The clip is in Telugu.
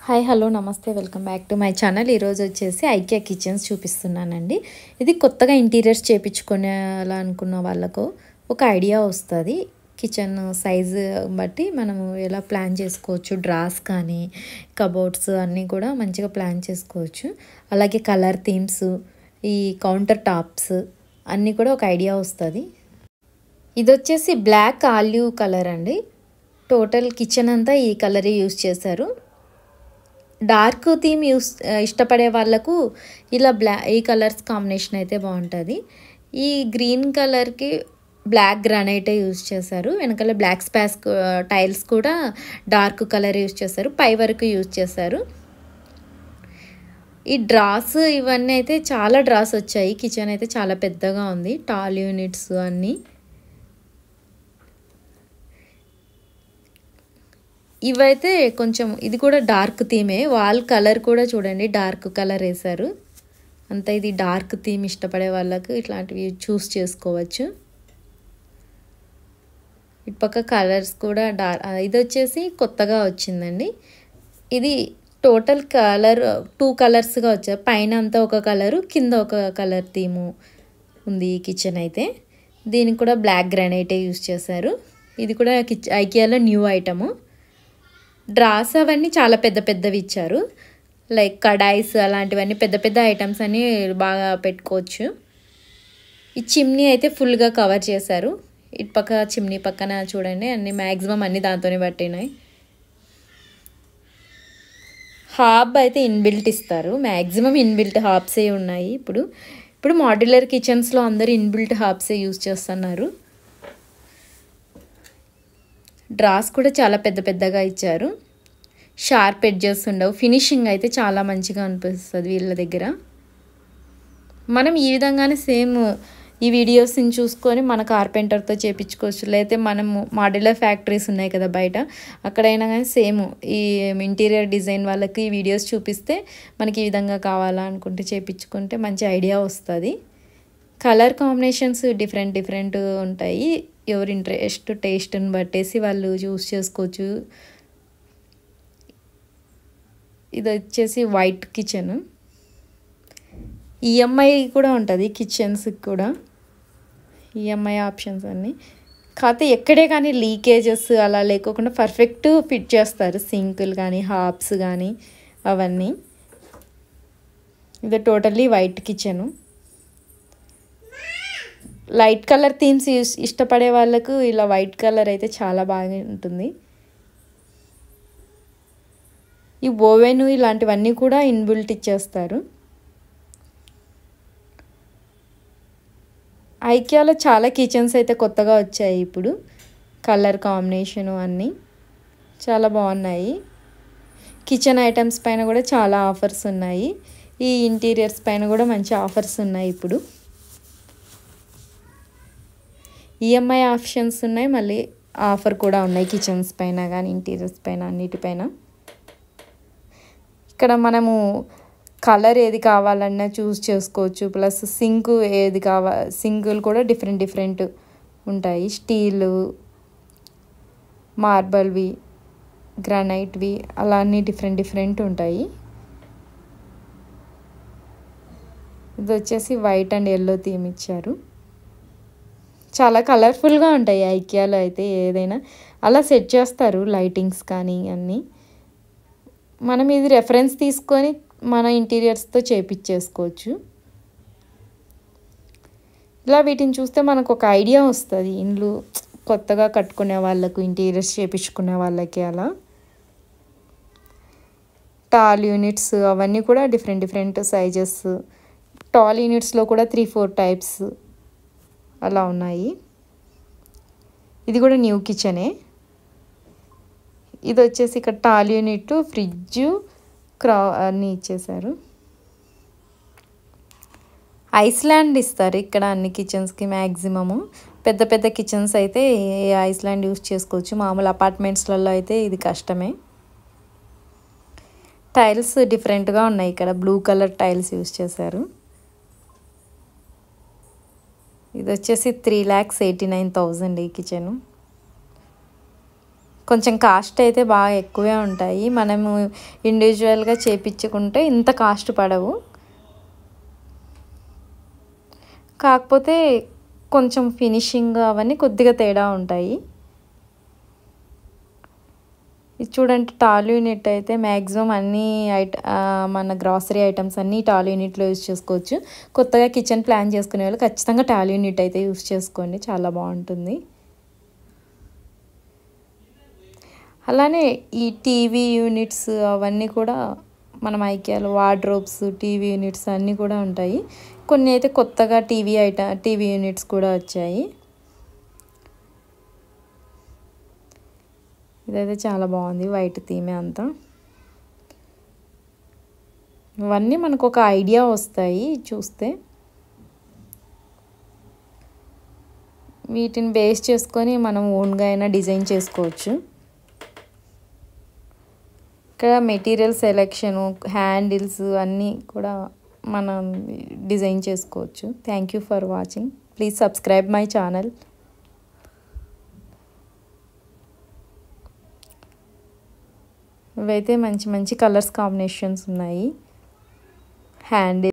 హాయ్ హలో నమస్తే welcome back to my channel. ఈరోజు వచ్చేసి ఐకియా కిచెన్స్ చూపిస్తున్నానండి. ఇది కొత్తగా ఇంటీరియర్స్ చేయించుకోవాలనుకున్న వాళ్ళకు ఒక ఐడియా వస్తుంది. కిచెన్ సైజు బట్టి మనము ఎలా ప్లాన్ చేసుకోవచ్చు, డ్రాస్ కానీ కబోర్డ్స్ అన్నీ కూడా మంచిగా ప్లాన్ చేసుకోవచ్చు. అలాగే కలర్ థీమ్స్, ఈ కౌంటర్ టాప్స్ అన్నీ కూడా ఒక ఐడియా వస్తుంది. ఇది వచ్చేసి బ్లాక్ ఆలివ్ కలర్ అండి. టోటల్ కిచెన్ అంతా ఈ కలరే యూస్ చేశారు. డార్క్ థీమ్ ఇష్టపడే వాళ్ళకు ఇలా ఈ కలర్స్ కాంబినేషన్ అయితే బాగుంటుంది. ఈ గ్రీన్ కలర్కి బ్లాక్ గ్రానైటే యూజ్ చేశారు. వెనకాల బ్లాక్ స్పాస్ టైల్స్ కూడా డార్క్ కలర్ యూజ్ చేశారు. పై వరకు యూజ్ చేశారు. ఈ డ్రాస్ ఇవన్నీ అయితే చాలా డ్రాస్ వచ్చాయి. కిచెన్ అయితే చాలా పెద్దగా ఉంది. టాల్ యూనిట్స్ అన్నీ. ఇవైతే కొంచెం ఇది కూడా డార్క్ థీమే. వాల్ కలర్ కూడా చూడండి డార్క్ కలర్ వేశారు. అంతా ఇది డార్క్ థీమ్ ఇష్టపడే వాళ్ళకు ఇట్లాంటివి చూస్ చేసుకోవచ్చు. ఇటుపక్క కలర్స్ కూడా ఇది వచ్చేసి కొత్తగా వచ్చిందండి. ఇది టోటల్ కలర్ 2 కలర్స్గా వచ్చాయి. పైన అంతా ఒక కలరు, కింద ఒక కలర్ థీము ఉంది ఈ కిచెన్ అయితే. దీనికి కూడా బ్లాక్ గ్రానైటే యూస్ చేశారు. ఇది కూడా ఐకియాలో న్యూ ఐటము. డ్రాస్ అవన్నీ చాలా పెద్ద పెద్దవి ఇచ్చారు. లైక్ కడాయిస్ అలాంటివన్నీ పెద్ద పెద్ద ఐటమ్స్ అన్నీ బాగా పెట్టుకోవచ్చు. ఈ చిమ్నీ అయితే ఫుల్గా కవర్ చేశారు. ఇటు పక్క చిమ్నీ పక్కన చూడండి అన్ని మ్యాక్సిమం అన్నీ దాంతోనే పట్టినాయి. హాబ్ అయితే ఇన్బిల్ట్ ఇస్తారు. మ్యాక్సిమం ఇన్బిల్ట్ హాబ్సే ఉన్నాయి. ఇప్పుడు మాడ్యులర్ కిచెన్స్లో అందరూ ఇన్బిల్ట్ హాబ్సే యూజ్ చేస్తున్నారు. డ్రాస్ కూడా చాలా పెద్ద పెద్దగా ఇచ్చారు. షార్ప్ ఎడ్జెస్ ఉండవు. ఫినిషింగ్ అయితే చాలా మంచిగా అనిపిస్తుంది వీళ్ళ దగ్గర. మనం ఈ విధంగానే సేమ్ ఈ వీడియోస్ని చూసుకొని మన కార్పెంటర్తో చేయించుకోవచ్చు. లేకపోతే మనము మాడ్యులర్ ఫ్యాక్టరీస్ ఉన్నాయి కదా బయట, అక్కడైనా కానీ సేమ్ ఈ ఇంటీరియర్ డిజైన్ వాళ్ళకి ఈ వీడియోస్ చూపిస్తే మనకి ఈ విధంగా కావాలా అనుకుంటే చేయించుకుంటే మంచి ఐడియా వస్తుంది. కలర్ కాంబినేషన్స్ డిఫరెంట్ ఉంటాయి. ఎవరి ఇంట్రెస్ట్ టేస్ట్ని బట్టేసి వాళ్ళు చూస్ చేసుకోవచ్చు. ఇది వచ్చేసి వైట్ కిచెన్. ఈఎంఐ కూడా ఉంటుంది కిచెన్స్కి కూడా. ఈఎంఐ ఆప్షన్స్ అన్నీ. కాకపోతే ఎక్కడే కానీ లీకేజెస్ అలా లేకోకుండా పర్ఫెక్ట్ ఫిట్ చేస్తారు. సింకులు కానీ హాబ్స్ కానీ అవన్నీ. ఇది totally white kitchen. Light colour themes ఇష్టపడే వాళ్ళకు ఇలా వైట్ కలర్ అయితే చాలా బాగా ఉంటుంది. ఈ ఓవెన్ ఇలాంటివన్నీ కూడా ఇన్బిల్ట్ ఇచ్చేస్తారు. ఐకియాలో చాలా కిచెన్స్ అయితే కొత్తగా వచ్చాయి. ఇప్పుడు కలర్ కాంబినేషను అన్నీ చాలా బాగున్నాయి. కిచెన్ ఐటమ్స్ పైన కూడా చాలా ఆఫర్స్ ఉన్నాయి. ఈ ఇంటీరియర్స్ పైన కూడా మంచి ఆఫర్స్ ఉన్నాయి. ఇప్పుడు ఈఎంఐ ఆప్షన్స్ ఉన్నాయి. మళ్ళీ ఆఫర్ కూడా ఉన్నాయి కిచెన్స్ పైన కానీ ఇంటీరియర్స్ పైన అన్నిటిపైన. ఇక్కడ మనము కలర్ ఏది కావాలన్నా చూస్ చేసుకోవచ్చు. ప్లస్ సింకులు కూడా డిఫరెంట్ ఉంటాయి. స్టీలు, మార్బల్వి, గ్రానైట్వి అలా అన్నీ డిఫరెంట్ ఉంటాయి. ఇది వచ్చేసి వైట్ అండ్ ఎల్లో థీమ్ ఇచ్చారు. చాలా కలర్ఫుల్గా ఉంటాయి ఐకియాలో అయితే. ఏదైనా అలా సెట్ చేస్తారు లైటింగ్స్ కానీ అన్నీ. మనం ఇది రెఫరెన్స్ తీసుకొని మన ఇంటీరియర్స్తో చేయించేసుకోవచ్చు. ఇలా వీటిని చూస్తే మనకు ఒక ఐడియా వస్తుంది. ఇండ్లు కొత్తగా కట్టుకునే వాళ్ళకు, ఇంటీరియర్స్ చేయించుకునే వాళ్ళకి అలా. టాల్ యూనిట్స్ అవన్నీ కూడా డిఫరెంట్ సైజెస్. టాల్ యూనిట్స్లో కూడా 3-4 టైప్స్ అలా ఉన్నాయి. ఇది కూడా న్యూ కిచెనే. ఇది వచ్చేసి ఇక్కడ టాల్ యూనిట్, ఫ్రిడ్జ్, అన్నీ ఇచ్చేసారు. ఐస్లాండ్ ఇస్తారు ఇక్కడ అన్ని కిచెన్స్కి మ్యాక్సిమము. పెద్ద కిచెన్స్ అయితే ఐస్లాండ్ యూస్ చేసుకోవచ్చు. మామూలు అపార్ట్మెంట్స్లలో అయితే ఇది కష్టమే. టైల్స్ డిఫరెంట్గా ఉన్నాయి. ఇక్కడ బ్లూ కలర్ టైల్స్ యూస్ చేశారు. ఇది వచ్చేసి 3,89,000 ఈ కిచెను. కొంచెం కాస్ట్ అయితే బాగా ఎక్కువే ఉంటాయి. మనము ఇండివిజువల్గా చేపించుకుంటే ఇంత కాస్ట్ పడవు. కాకపోతే కొంచెం ఫినిషింగ్ అవన్నీ కొద్దిగా తేడా ఉంటాయి. ఇది చూడండి, టాల్ యూనిట్ అయితే మ్యాక్సిమం అన్ని మన గ్రాసరీ ఐటమ్స్ అన్నీ టాల్ యూనిట్లో యూస్ చేసుకోవచ్చు. కొత్తగా కిచెన్ ప్లాన్ చేసుకునే వాళ్ళు ఖచ్చితంగా టాల్ యూనిట్ అయితే యూస్ చేసుకోండి, చాలా బాగుంటుంది. అలానే ఈ టీవీ యూనిట్స్ అవన్నీ కూడా మనం ఐకియాలో వార్డ్రోబ్స్, టీవీ యూనిట్స్ అన్నీ కూడా ఉంటాయి. కొన్ని అయితే కొత్తగా టీవీ యూనిట్స్ కూడా వచ్చాయి. ఇదైతే చాలా బాగుంది, వైట్ థీమే అంతా. ఇవన్నీ మనకు ఒక ఐడియా వస్తాయి చూస్తే. వీటిని బేస్ చేసుకొని మనం ఓన్గా అయినా డిజైన్ చేసుకోవచ్చు. ఇక్కడ మెటీరియల్ సెలెక్షను, హ్యాండిల్స్ అన్నీ కూడా మనం డిజైన్ చేసుకోవచ్చు. Thank you for watching. Please subscribe my channel. ఇవైతే మంచి మంచి కలర్స్ కాంబినేషన్స్ ఉన్నాయి. హ్యాండిల్